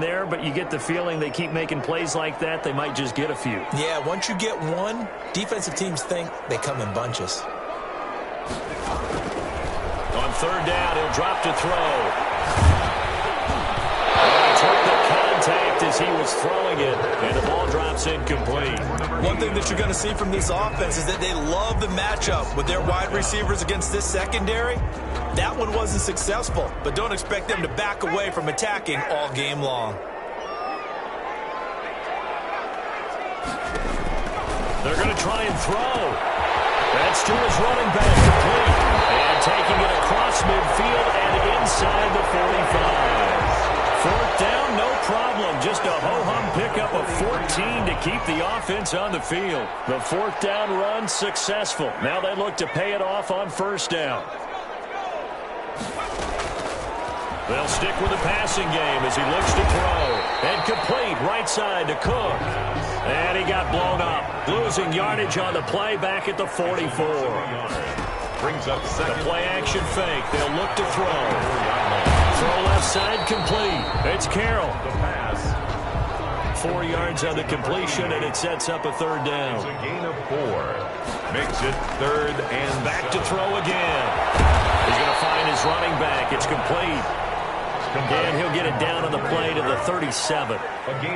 there, but you get the feeling they keep making plays like that, they might just get a few. Yeah, once you get one, defensive teams think they come in bunches. On third down, he'll drop to throw. And he took the contact as he was throwing it, and the ball drops incomplete. One thing that you're going to see from this offense is that they love the matchup with their wide receivers against this secondary. That one wasn't successful, but don't expect them to back away from attacking all game long. They're going to try and throw. That's to his running back, complete. And taking it across midfield and inside the 45. Fourth down, no problem. Just a ho-hum pickup of 14 to keep the offense on the field. The fourth down run successful. Now they look to pay it off on first down. They'll stick with the passing game as he looks to throw. And complete right side to Cook. And he got blown up. Losing yardage on the play back at the 44. Brings up second. The play action fake. They'll look to throw. Throw left side complete. It's Carroll. The pass. 4 yards on the completion, and it sets up a third down. It's a gain of 4. Makes it third and back to throw again. He's going to find his running back. It's complete. And he'll get it down on the play to the 37.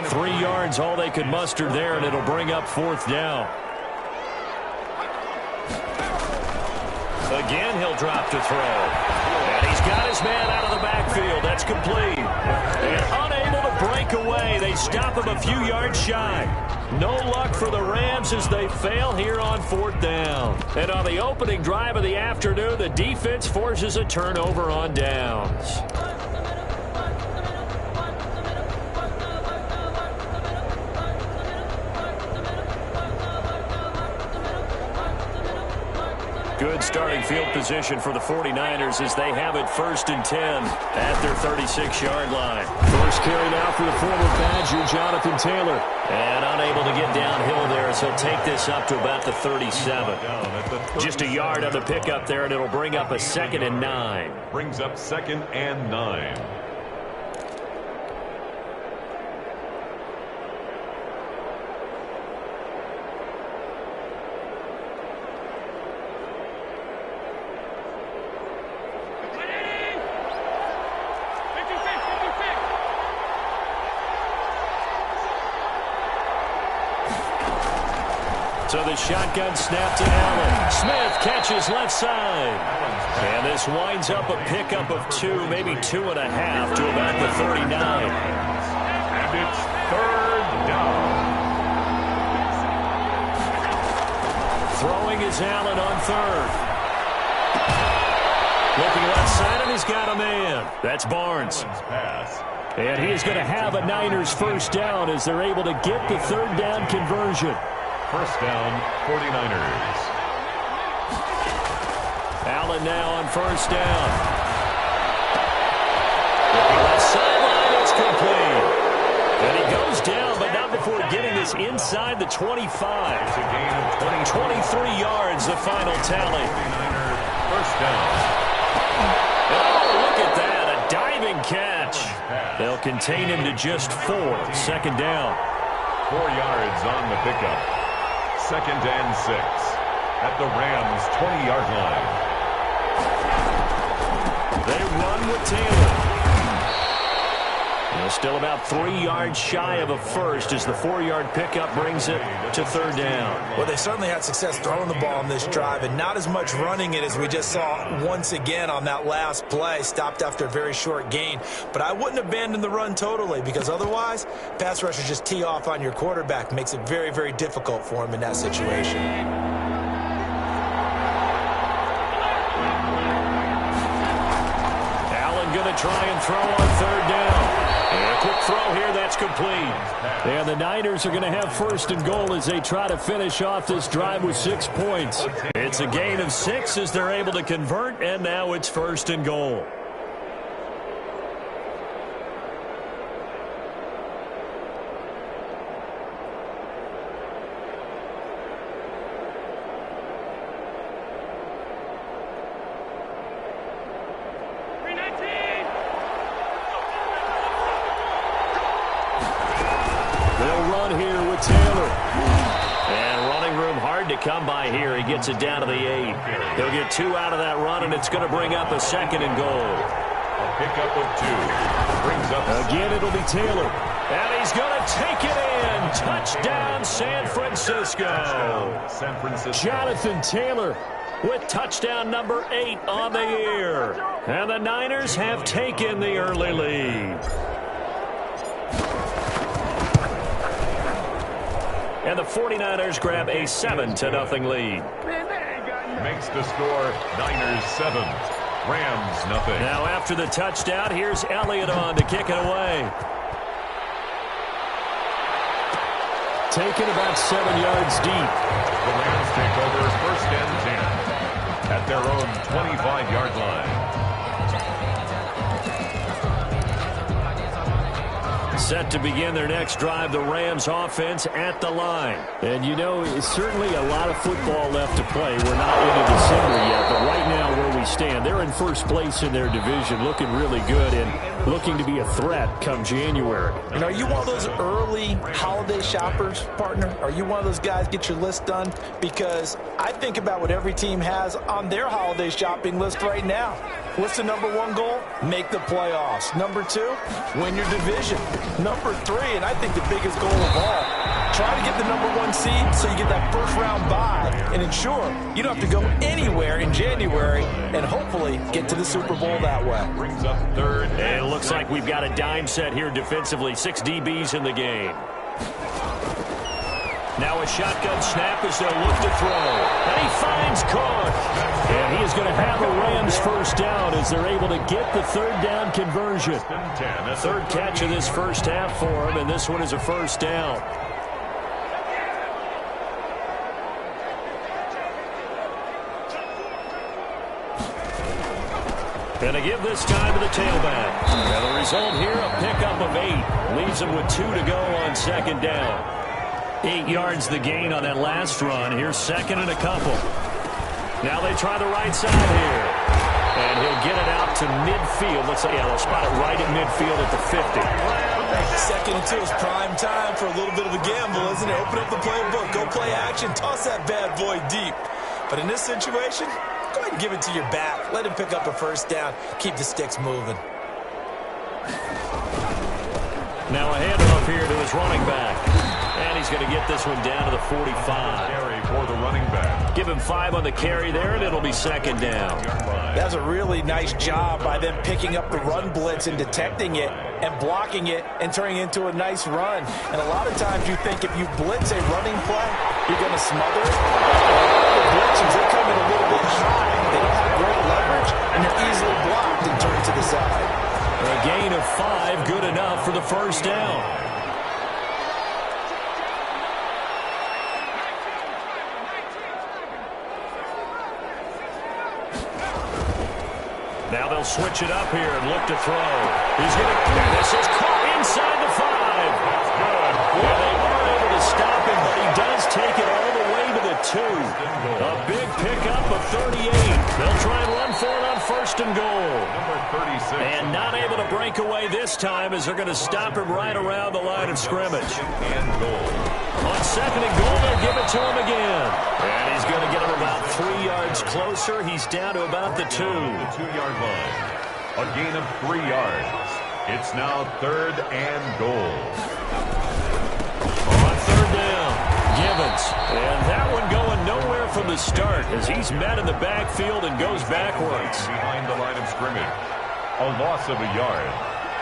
3 yards, all they could muster there, and it'll bring up fourth down. Again, he'll drop to throw. And he's got his man out of the backfield. That's complete. And unable to break away. They stop him a few yards shy. No luck for the Rams as they fail here on fourth down. And on the opening drive of the afternoon, the defense forces a turnover on downs. Good starting field position for the 49ers as they have it first and 10 at their 36-yard line. First carry now for the former Badger, Jonathan Taylor. And unable to get downhill there, so he'll take this up to about the 37. Just a yard on the pickup there, and it'll bring up a 2nd and 9. Brings up 2nd and 9. So the shotgun snap to Allen. Smith catches left side. And this winds up a pickup of 2, maybe 2.5 to about the 39. And it's third down. Throwing is Allen on third. Looking left side, and he's got a man. That's Barnes. And he's going to have a Niners first down as they're able to get the third down conversion. First down, 49ers. Allen now on first down. Looking left sideline, it's complete. And he goes down, but not before getting this inside the 25. It's a gain of 23 yards, the final tally. 49ers first down. Oh, look at that, a diving catch. They'll contain him to just 4. Second down. 4 yards on the pickup. 2nd and 6 at the Rams' 20-yard line. They run with Taylor. They're still about 3 yards shy of a first as the 4-yard pickup brings it to third down. Well, they certainly had success throwing the ball on this drive and not as much running it as we just saw once again on that last play, stopped after a very short gain. But I wouldn't abandon the run totally because otherwise, pass rushers just tee off on your quarterback. Makes it very, very difficult for him in that situation. Allen going to try and throw on third down. And a quick throw here, that's complete. And the Niners are going to have first and goal as they try to finish off this drive with 6 points. It's a gain of 6 as they're able to convert, and now it's first and goal. They'll run here with Taylor. And running room hard to come by here. He gets it down to the 8. He'll get 2 out of that run, and it's going to bring up a 2nd and goal. A pickup of 2. Brings up again, it'll be Taylor. And he's going to take it in. Touchdown, San Francisco. Jonathan Taylor with touchdown number 8 on the year. And the Niners have taken the early lead. And the 49ers grab a 7-0 lead. Makes the score Niners 7, Rams nothing. Now after the touchdown, here's Elliott on to kick it away. Taken about 7 yards deep. The Rams take over 1st and 10 at their own 25-yard line. Set to begin their next drive, the Rams offense at the line. And you know, it's certainly a lot of football left to play. We're not into December yet, but right now where we stand, they're in first place in their division, looking really good and looking to be a threat come January. And are you one of those early holiday shoppers, partner? Are you one of those guys get your list done? Because I think about what every team has on their holiday shopping list right now. What's the number 1 goal? Make the playoffs. Number 2, win your division. Number 3, and I think the biggest goal of all, try to get the number 1 seed so you get that first round bye and ensure you don't have to go anywhere in January and hopefully get to the Super Bowl that way. Brings up 3rd. And it looks like we've got a dime set here defensively. 6 DBs in the game. Now a shotgun snap as they'll look to throw. And he finds Cook. And he is going to have a Rams first down as they're able to get the 3rd down conversion. 3rd catch of this first half for him, and this one is a first down. And a give this time to the tailback. And the result here, a pickup of 8. Leaves him with 2 to go on 2nd down. 8 yards the gain on that last run. Here's 2nd and a couple. Now they try the right side here. And he'll get it out to midfield. Looks like, yeah, they'll spot it right at midfield at the 50. 2nd and 2 is prime time for a little bit of a gamble, isn't it? Open up the playbook, go play action, toss that bad boy deep. But in this situation, go ahead and give it to your back. Let him pick up a first down. Keep the sticks moving. Now a handoff here to his running back. And he's going to get this one down to the 45. Carry for the running back. Give him 5 on the carry there, and it'll be 2nd down. That's a really nice job by them picking up the run blitz and detecting it and blocking it and turning it into a nice run. And a lot of times you think if you blitz a running play, you're going to smother it. The blitzers, they come in a little bit high. They don't have great leverage, and they're easily blocked and turned to the side. A gain of 5, good enough for the first down. Now they'll switch it up here and look to throw. He's going to, and this is caught inside the 5. That's good. Yeah, they weren't able to stop him, but he does take it all the way to the 2. A big pickup of 38. They'll try and run for it on 1st and goal. Number 36. And not able to break away this time as they're going to stop him right around the line of scrimmage. And goal. On 2nd and goal, they'll give it to him again. And he's going to get him about 3 yards closer. He's down to about the 2. The 2-yard line. A gain of 3 yards. It's now 3rd and goal. On 3rd down, Gibbons. And that one going nowhere from the start as he's met in the backfield and goes backwards. Behind the line of scrimmage. A loss of a yard.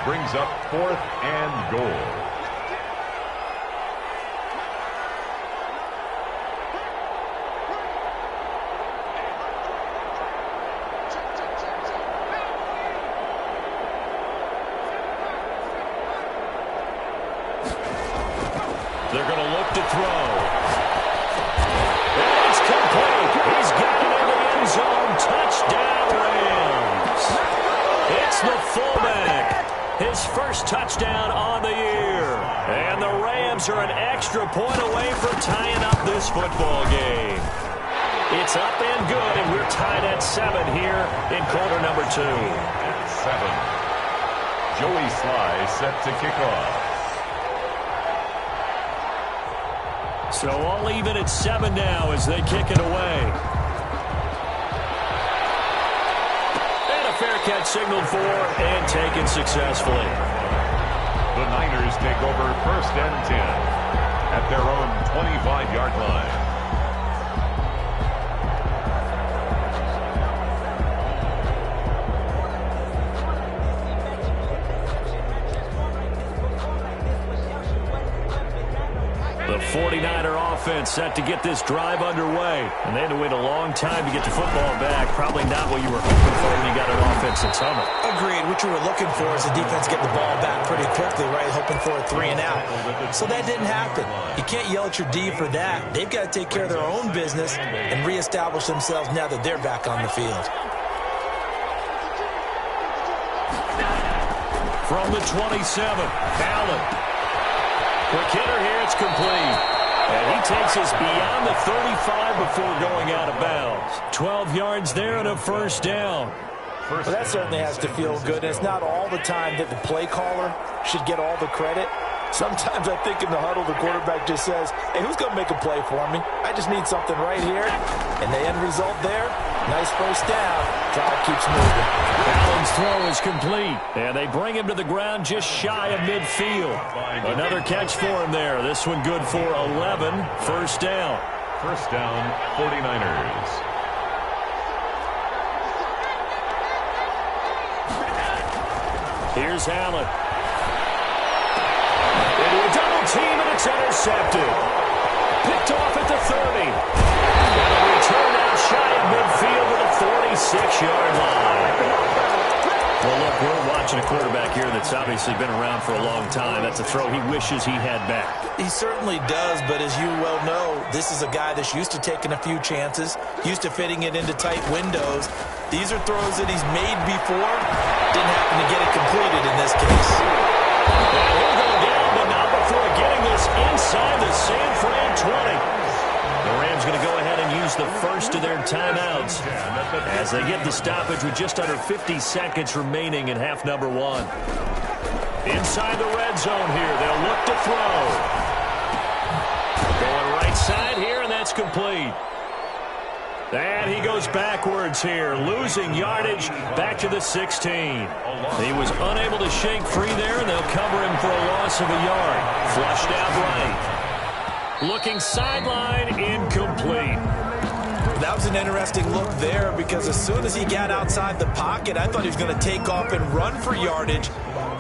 Brings up 4th and goal. They're going to look to throw. And it's complete. He's got it in the end zone. Touchdown, Rams. It's the fullback. His first touchdown on the year. And the Rams are an extra point away from tying up this football game. It's up and good, and we're tied at 7 here in quarter number 2. At 7. Joey Sly set to kick off. So all even at 7 now as they kick it away. And a fair catch signaled for and taken successfully. The Niners take over 1st and 10 at their own 25-yard line. The 49er offense set to get this drive underway. And they had to wait a long time to get the football back. Probably not what you were hoping for when you got an offense that's humming. Agreed. What you were looking for is the defense getting the ball back pretty quickly, right? Hoping for a 3 and out. So that didn't happen. You can't yell at your D for that. They've got to take care of their own business and reestablish themselves now that they're back on the field. From the 27, Allen. Quick hitter here, it's complete. And he takes us beyond the 35 before going out of bounds. 12 yards there and a 1st down. Well, that certainly has to feel good. And it's not all the time that the play caller should get all the credit. Sometimes I think in the huddle, the quarterback just says, hey, who's going to make a play for me? I just need something right here. And the end result there, nice 1st down. Drive keeps moving. Allen's throw is complete. And they bring him to the ground just shy of midfield. Another catch for him there. This one good for 11. 1st down. 1st down, 49ers. Here's Allen. Into a double team, and it's intercepted. Picked off at the 30. And a return out shy of midfield to the 46-yard line. Well, look, we're watching a quarterback here that's obviously been around for a long time. That's a throw he wishes he had back. He certainly does, but as you well know, this is a guy that's used to taking a few chances, used to fitting it into tight windows. These are throws that he's made before. Didn't happen to get it completed in this case. And he'll go down, but not before getting this inside the San Fran 20. The Rams going to go ahead and use the first of their timeouts as they get the stoppage with just under 50 seconds remaining in half number 1. Inside the red zone here, they'll look to throw. Going right side here, and that's complete. And he goes backwards here, losing yardage back to the 16. He was unable to shake free there, and they'll cover him for a loss of a yard. Flushed out right. Looking sideline, incomplete. That was an interesting look there because as soon as he got outside the pocket, I thought he was going to take off and run for yardage.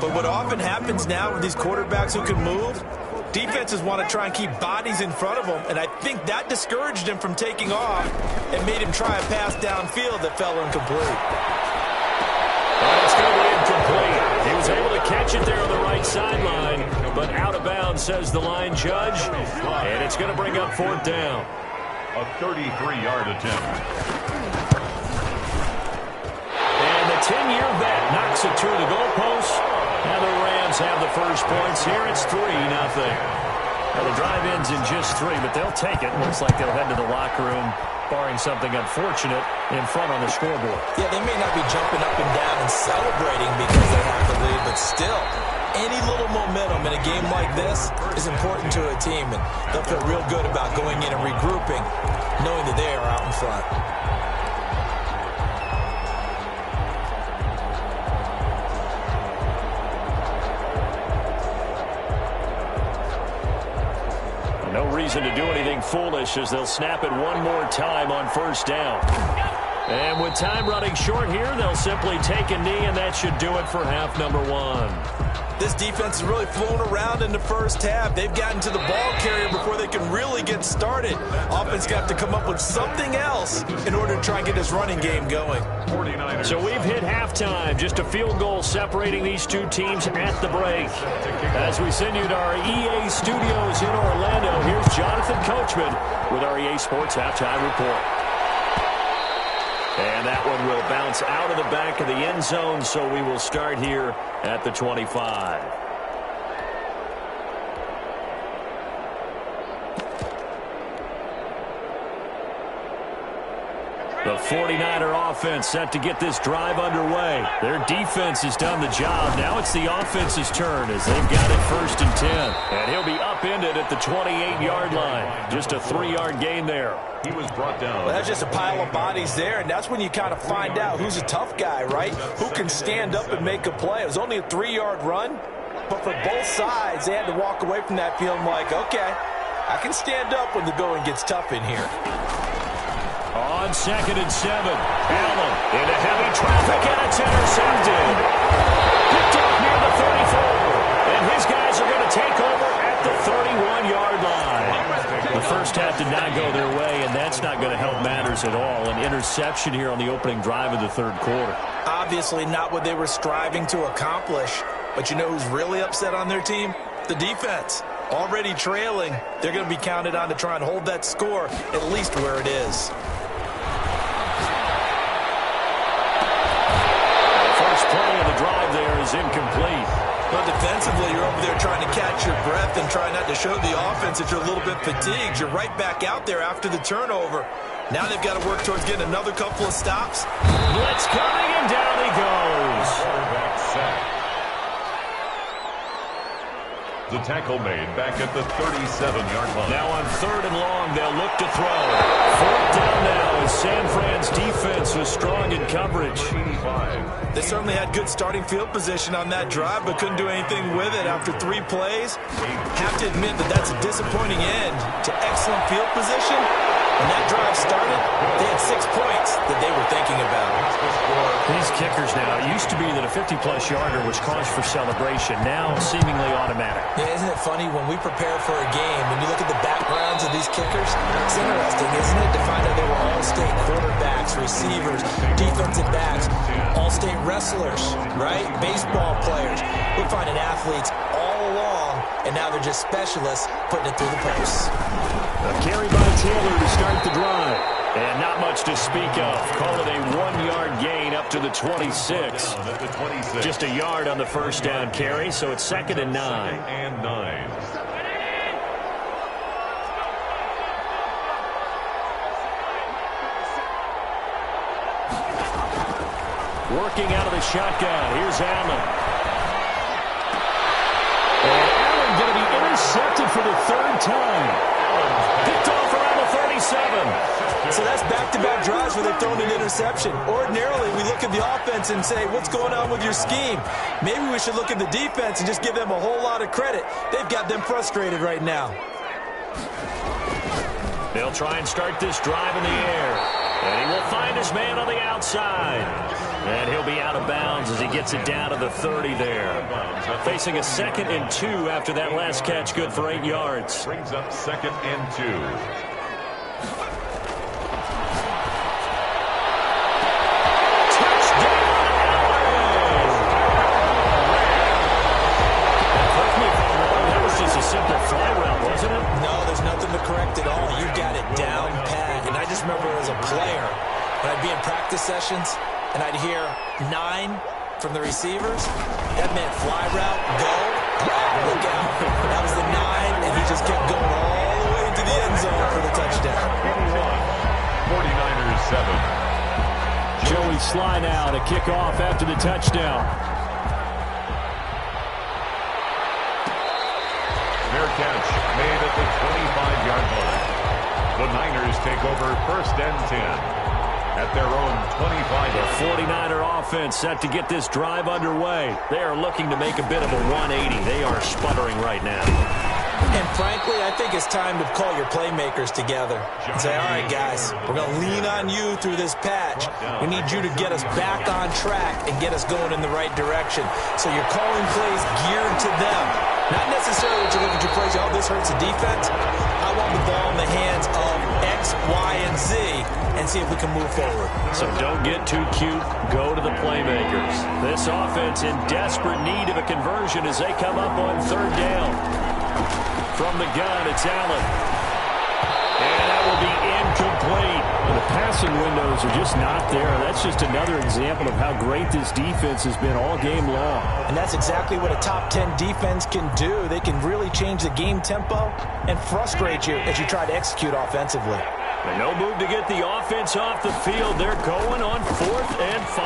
But what often happens now with these quarterbacks who can move, defenses want to try and keep bodies in front of them, and I think that discouraged him from taking off and made him try a pass downfield that fell incomplete. And it's going to be incomplete. He was able to catch it there on the right sideline, but out of bounds, says the line judge, and it's going to bring up 4th down. A 33-yard attempt. And the 10-year vet knocks it through the goalpost. Now the Rams have the first points here. It's 3-0. Now the drive ends in just 3, but they'll take it. Looks like they'll head to the locker room, barring something unfortunate, in front on the scoreboard. Yeah, they may not be jumping up and down and celebrating because they have the lead, but still, any little momentum in a game like this is important to a team, and they'll feel real good about going in and regrouping, knowing that they are out in front. No reason to do anything foolish as they'll snap it one more time on 1st down. And with time running short here, they'll simply take a knee, and that should do it for half number 1. This defense has really flown around in the first half. They've gotten to the ball carrier before they can really get started. Offense got to come up with something else in order to try and get this running game going. So we've hit halftime. Just a field goal separating these two teams at the break. As we send you to our EA studios in Orlando, here's Jonathan Coachman with our EA Sports Halftime Report. And that one will bounce out of the back of the end zone, so we will start here at the 25. The The 49er offense set to get this drive underway. Their defense has done the job. Now it's the offense's turn as they've got it 1st and 10. And he'll be upended at the 28-yard line. Just a 3-yard gain there. He was brought down. Well, that's just a pile of bodies there, and that's when you kind of find out who's a tough guy, right? Who can stand up and make a play. It was only a 3-yard run, but for both sides, they had to walk away from that feeling like, okay, I can stand up when the going gets tough in here. On 2nd and 7, Allen into heavy traffic, and it's intercepted. Picked up near the 34, and his guys are going to take over at the 31-yard line. The first half did not go their way, and that's not going to help matters at all. An interception here on the opening drive of the 3rd quarter. Obviously not what they were striving to accomplish, but you know who's really upset on their team? The defense. Already trailing, they're going to be counted on to try and hold that score at least where it is. Play of the drive there is incomplete. Well, defensively, you're over there trying to catch your breath and try not to show the offense that you're a little bit fatigued. You're right back out there after the turnover. Now they've got to work towards getting another couple of stops. Blitz coming, and down he goes. Quarterback sack. The tackle made back at the 37-yard line. Now on 3rd and long, they'll look to throw. 4th down now as San Fran's defense was strong in coverage. They certainly had good starting field position on that drive, but couldn't do anything with it after 3 plays. Have to admit that that's a disappointing end to excellent field position. When that drive started, they had 6 points that they were thinking about. These kickers now, it used to be that a 50-plus yarder was cause for celebration. Now seemingly automatic. Yeah, isn't it funny when we prepare for a game, when you look at the backgrounds of these kickers, it's interesting, isn't it, to find out they were all-state quarterbacks, receivers, defensive backs, all-state wrestlers, right? Baseball players. We're finding athletes all along, and now they're just specialists putting it through the posts. A carry by Taylor to start the drive. And not much to speak of. Call it a 1-yard gain up to the 26. Just a yard on the first down carry, so it's 2nd and 9. Working out of the shotgun. Here's Allen. And Allen going to be intercepted for the 3rd time. Picked off around the 37. So that's back-to-back drives where they've thrown an interception. Ordinarily, we look at the offense and say, what's going on with your scheme? Maybe we should look at the defense and just give them a whole lot of credit. They've got them frustrated right now. They'll try and start this drive in the air. And he will find his man on the outside. And he'll be out of bounds as he gets it down to the 30 there. Facing a 2nd and 2 after that last catch, good for 8 yards. Brings up 2nd and 2. Simple fly route, wasn't it? No, there's nothing to correct at all. You got it down pat. And I just remember as a player, when I'd be in practice sessions and I'd hear 9 from the receivers, that meant fly route, go, look out. That was the 9, and he just kept going all the way into the end zone for the touchdown. 49ers 7. Joey Sly now to kick off after the touchdown. Fair catch made at the 25-yard line. The Niners take over 1st and 10 at their own 25. The 49er offense set to get this drive underway. They are looking to make a bit of a 180. They are sputtering right now. And frankly, I think it's time to call your playmakers together and say, all right, guys, we're going to lean on you through this patch. We need you to get us back on track and get us going in the right direction. So you're calling plays geared to them. Not necessarily that you look at your plays, oh, this hurts the defense. I want the ball in the hands of X, Y, and Z and see if we can move forward. So don't get too cute. Go to the playmakers. This offense in desperate need of a conversion as they come up on 3rd down. From the gun, it's Allen. And that will be incomplete. The passing windows are just not there. That's just another example of how great this defense has been all game long. And that's exactly what a top 10 defense can do. They can really change the game tempo and frustrate you as you try to execute offensively. And no move to get the offense off the field. They're going on 4th and 5.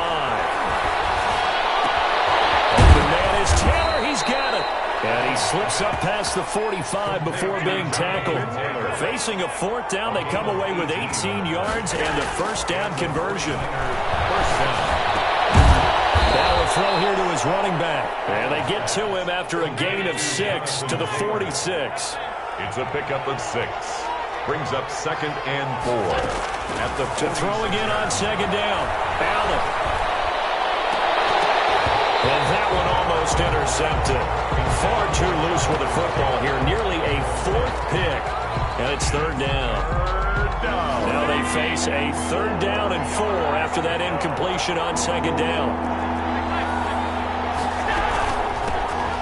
Open man is Taylor. He's got it. And he slips up past the 45 before being tackled. Facing a 4th down, they come away with 18 yards and the first down conversion. Now a throw here to his running back. And they get to him after a gain of 6 to the 46. It's a pickup of 6. Brings up 2nd and 4. At the to throw again on 2nd down. Allen. And that one almost intercepted. Far too loose with the football here. Nearly a 4th pick. And it's 3rd down. Now they face a 3rd down and 4 after that incompletion on 2nd down.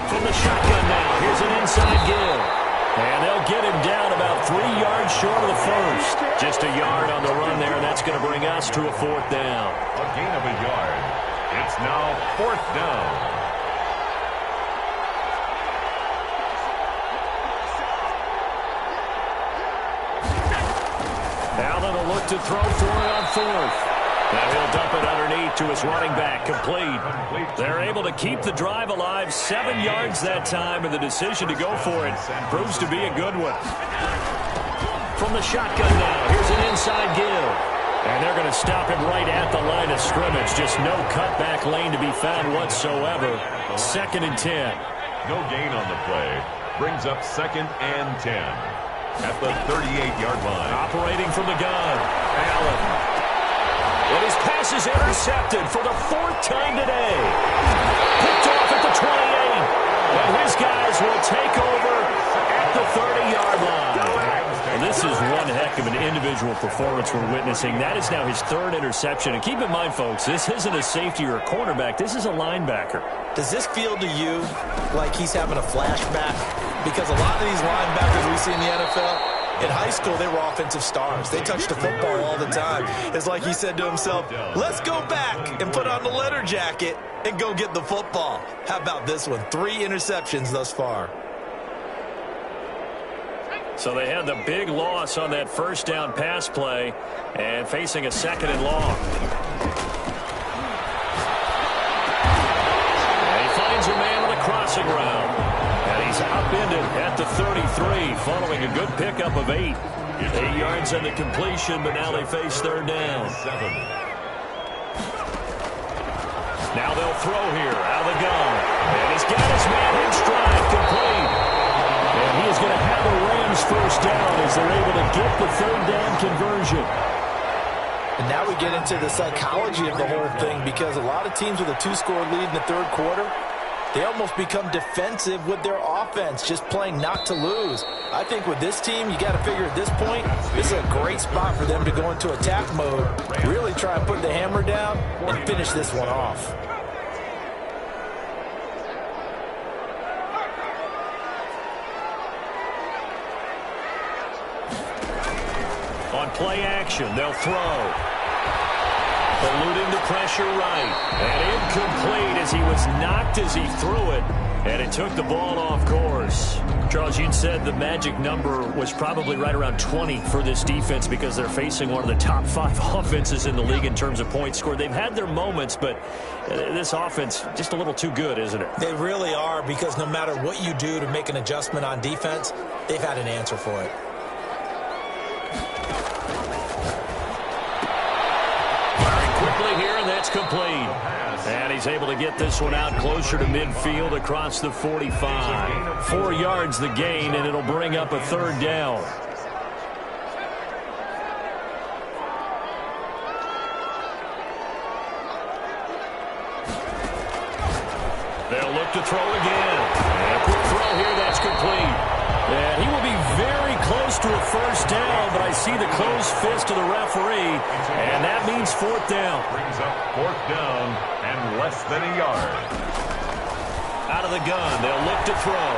From the shotgun now. Here's an inside give. And they'll get him down about 3 yards short of the first. Just a yard on the run there. That's going to bring us to a 4th down. A gain of a yard. It's now 4th down. Allen will look to throw for it on 4th. Now he'll dump it underneath to his running back. Complete. They're able to keep the drive alive. 7 yards that time, and the decision to go for it proves to be a good one. From the shotgun now, here's an inside give. And they're going to stop him right at the line of scrimmage. Just no cutback lane to be found whatsoever. 2nd and 10. No gain on the play. Brings up 2nd and 10. At the 38-yard line. Operating from the gun. Allen. And his pass is intercepted for the 4th time today. Picked off at the 28. And his guys will take over at the 30-yard line. And this is one heck of an individual performance we're witnessing. That is now his 3rd interception. And keep in mind, folks, this isn't a safety or a cornerback. This is a linebacker. Does this feel to you like he's having a flashback? Because a lot of these linebackers we see in the NFL, in high school, they were offensive stars. They touched the football all the time. It's like he said to himself, let's go back and put on the letter jacket and go get the football. How about this one? 3 interceptions thus far. So they had the big loss on that 1st down pass play and facing a 2nd and long. And he finds a man on the crossing route. And he's upended at the 33 following a good pickup of 8. 8 yards on the completion, but now they face 3rd down. Now they'll throw here out of the gun. And he's got his man in stride, complete. And he is going to have the Rams first down as they're able to get the 3rd down conversion. And now we get into the psychology of the whole thing, because a lot of teams with a 2-score lead in the 3rd quarter, they almost become defensive with their offense, just playing not to lose. I think with this team, you got to figure at this point, this is a great spot for them to go into attack mode, really try and put the hammer down and finish this one off. On play action, they'll throw. Eluding the pressure right. And incomplete as he was knocked as he threw it. And it took the ball off course. Charles, you said the magic number was probably right around 20 for this defense because they're facing one of the top 5 offenses in the league in terms of points scored. They've had their moments, but this offense just a little too good, isn't it? They really are, because no matter what you do to make an adjustment on defense, they've had an answer for it. Here, and that's complete. And he's able to get this one out closer to midfield across the 45. 4 yards the gain, and it'll bring up a 3rd down. They'll look to throw again. And a quick throw here, that's complete. And he will be very close to a first down, but I see the closed fist of the referee, and that means 4th down. Brings up 4th down and less than a yard. Out of the gun, they'll look to throw.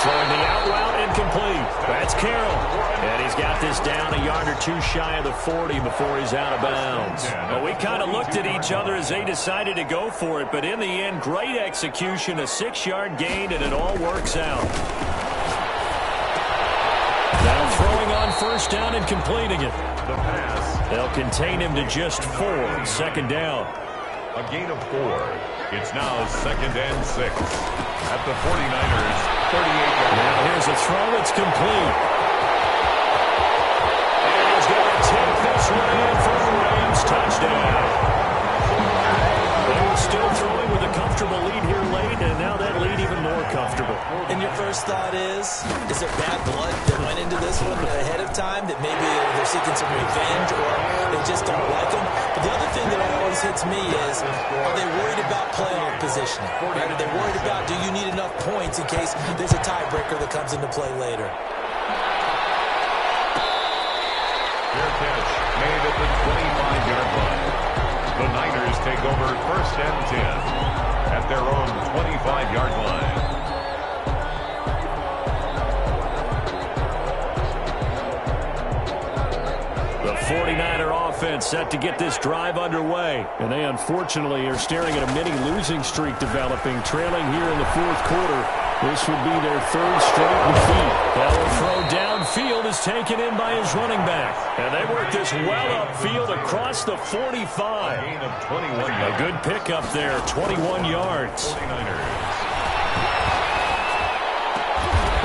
Throwing the out route, incomplete. That's Carroll. And he's got this down a yard or 2 shy of the 40 before he's out of bounds. Well, we kind of looked at each other as they decided to go for it, but in the end, great execution, a 6-yard gain, and it all works out. Now throwing on first down and completing it. The pass. They'll contain him to just 4. Second down. A gain of 4. It's now 2nd and 6. At the 49ers, 38-yard. Now here's a throw. It's complete. And he's going to take this one in for a Rams touchdown. They were still throwing with a comfortable lead here late, and now that lead even more comfortable. And your first thought is there bad blood that went into this one ahead of time, that maybe they're seeking some revenge or they just don't like them? But the other thing that always hits me is, are they worried about playoff positioning? Right? Are they worried about, do you need enough points in case there's a tiebreaker that comes into play later? Fair catch made at the 25-yard line. The Niners take over 1st and 10 at their own 25-yard line. The 49er offense set to get this drive underway. And they unfortunately are staring at a mini losing streak developing, trailing here in the 4th quarter. This would be their 3rd straight defeat. That will throw downfield is taken in by his running back. And they work this well upfield across the 45. A gain of 21 yards. A good pickup there, 21 yards. 49ers.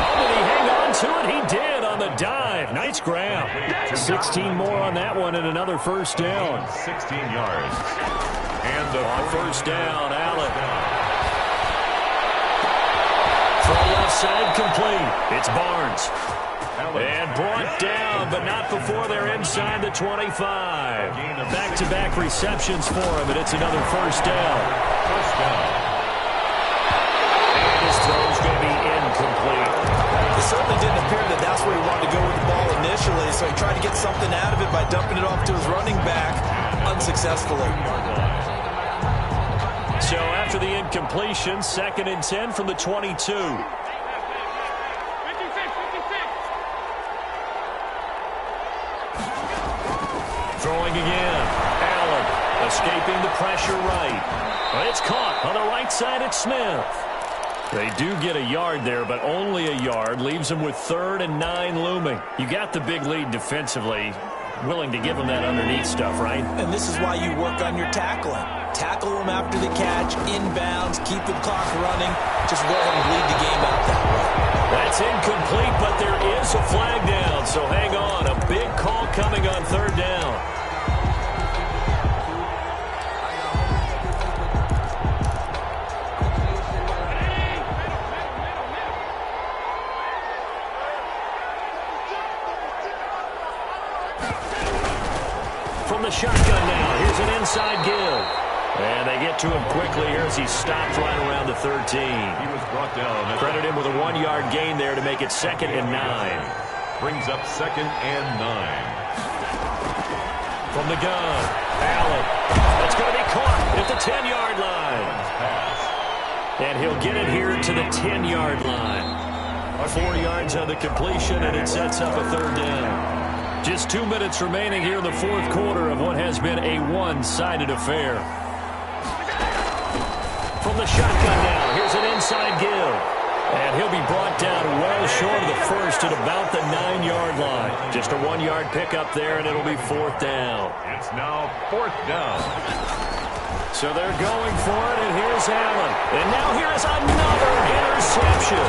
Oh, did he hang on to it? He did on the dive. Nice grab. 16 more on that one and another first down. 16 yards. And the on first down, Allen. Throw left side complete. It's Barnes. And brought down, but not before they're inside the 25. Back-to-back receptions for him, and it's another first down. First down. And his throw's going to be incomplete. It certainly didn't appear that that's where he wanted to go with the ball initially, so he tried to get something out of it by dumping it off to his running back unsuccessfully. So after the incompletion, 2nd and 10 from the 22. Throwing again. Allen escaping the pressure right. But it's caught on the right side at Smith. They do get a yard there, but only a yard. Leaves them with 3rd and 9 looming. You got the big lead defensively. Willing to give them that underneath stuff, right? And this is why you work on your tackling. Tackle them after the catch, inbounds, keep the clock running. Just go ahead and bleed the game out that way. That's incomplete, but there is a flag down, so hang on. A big call coming on 3rd down. From the shotgun now, here's an inside give. And they get to him quickly here as he stops right around the 13. He was brought down. Credit him with a 1-yard gain there to make it 2nd and 9. Brings up 2nd and 9. From the gun, Allen. That's going to be caught at the 10-yard line. And he'll get it here to the 10-yard line. 4 yards on the completion, and it sets up a 3rd down. Just 2 minutes remaining here in the 4th quarter of what has been a one-sided affair. From the shotgun now, here's an inside give. And he'll be brought down well short of the first at about the 9-yard line. Just a 1-yard pickup there, and it'll be 4th down. It's now 4th down. So they're going for it, and here's Allen. And now here is another interception.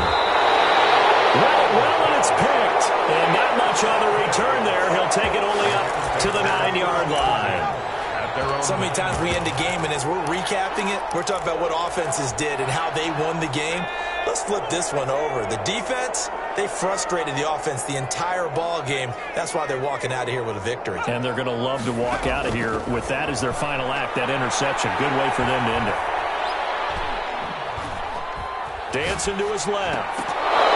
Read it well, and it's picked. And not much on the return there. He'll take it only up to the 9-yard line. So many times we end a game, and as we're recapping it, we're talking about what offenses did and how they won the game. Let's flip this one over. The defense, they frustrated the offense the entire ball game. That's why they're walking out of here with a victory. And they're going to love to walk out of here with that as their final act, that interception. Good way for them to end it. Dancing to his left.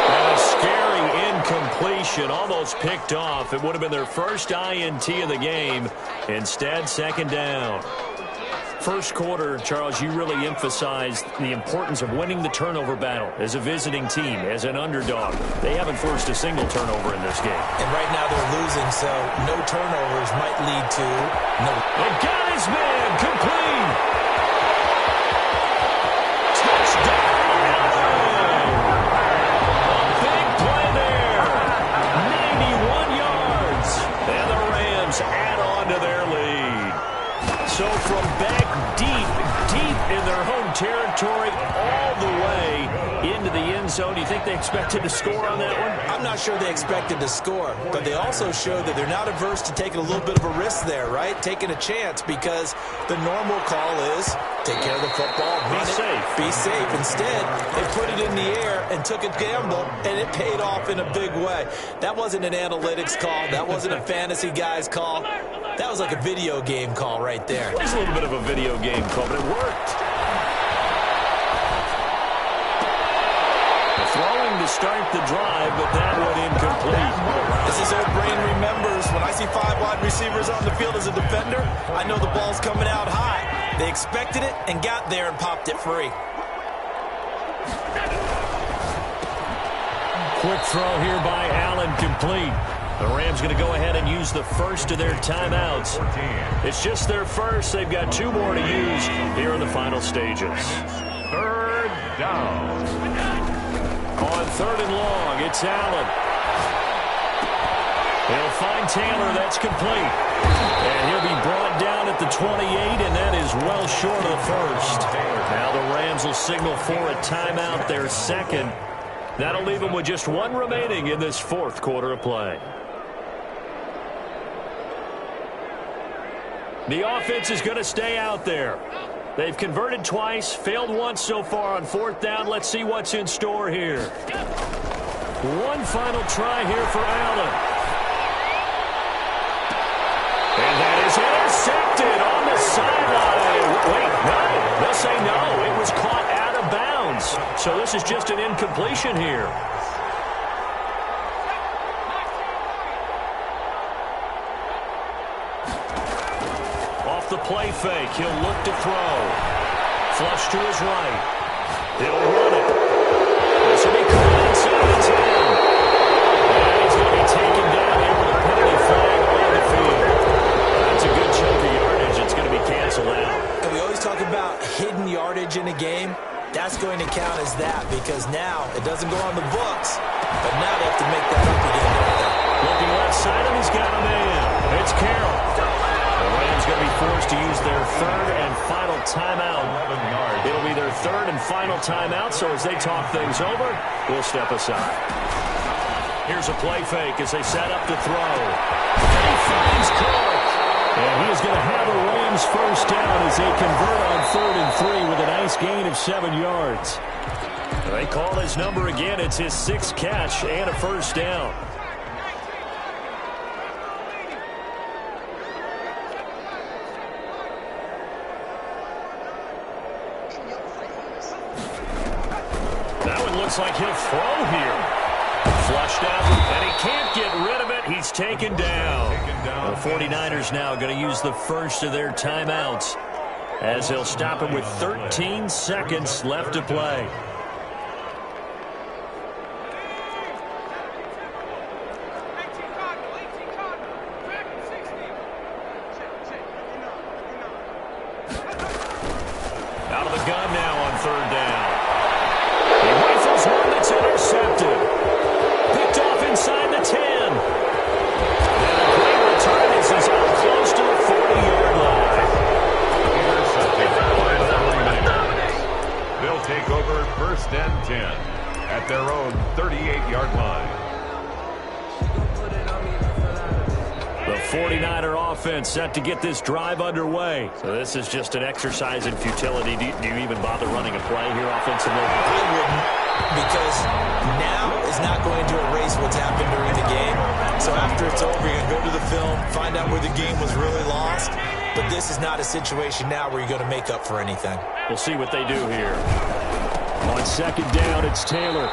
And a scary incompletion, almost picked off. It would have been their first INT of the game. Instead, 2nd down. First quarter, Charles, you really emphasized the importance of winning the turnover battle as a visiting team, as an underdog. They haven't forced a single turnover in this game. And right now they're losing, so no turnovers might lead to no. They got his man, complete. Touchdown. Big play there. 91 yards. territory all the way into the end zone. Do you think they expected to score on that one? I'm not sure they expected to score, but they also showed that they're not averse to taking a little bit of a risk there, right? Taking a chance, because the normal call is take care of the football, run it, be safe. Instead, they put it in the air and took a gamble, and it paid off in a big way. That wasn't an analytics call. That wasn't a fantasy guy's call. That was like a video game call right there. It was a little bit of a video game call, but it worked. Throwing to start the drive, but that one incomplete. As his old brain remembers, when I see 5 wide receivers on the field as a defender, I know the ball's coming out high. They expected it and got there and popped it free. Quick throw here by Allen, complete. The Rams going to go ahead and use the first of their timeouts. It's just their first. They've got 2 more to use here in the final stages. Third down. On 3rd and long, it's Allen. He'll find Taylor. That's complete. And he'll be brought down at the 28, and that is well short of the first. Now the Rams will signal for a timeout, their second. That'll leave them with just 1 remaining in this 4th quarter of play. The offense is going to stay out there. They've converted twice, failed once so far on 4th down. Let's see what's in store here. One final try here for Allen. And that is intercepted on the sideline. Wait, no. They'll say no. It was caught out of bounds. So this is just an incompletion here. The play fake. He'll look to throw. Flush to his right. He'll run it. This will be caught inside the 10. And he's going to be taken down here with a penalty flag on the field. That's a good chunk of yardage. It's going to be canceled out. And we always talk about hidden yardage in a game. That's going to count as that, because now it doesn't go on the books, but now they have to make that up again. Looking left side, and he's got a man. It's Carroll. The Rams going to be forced to use their 3rd and final timeout. It'll be their 3rd and final timeout, so as they talk things over, we'll step aside. Here's a play fake as they set up to throw. And he finds Cook. And he is going to have a Rams first down as they convert on 3rd and 3 with a nice gain of 7 yards. They call his number again. It's his 6th catch and a first down. Looks like he'll throw here. Flushed out, and he can't get rid of it. He's taken down. The 49ers now going to use the first of their timeouts as they'll stop him with 13 seconds left to play. Out of the gun now on 3rd down. He rifles one that's intercepted. Picked off inside the 10. And a great return as he's up close to the 40-yard line. Intercepted by the 49ers. They'll take over 1st and 10 at their own 38-yard line. The 49er offense set to get this drive underway. So this is just an exercise in futility. Do you even bother running a play here offensively? I wouldn't, because now is not going to erase what's happened during the game. So after it's over, you're going to go to the film, find out where the game was really lost. But this is not a situation now where you're going to make up for anything. We'll see what they do here. On 2nd down, it's Taylor.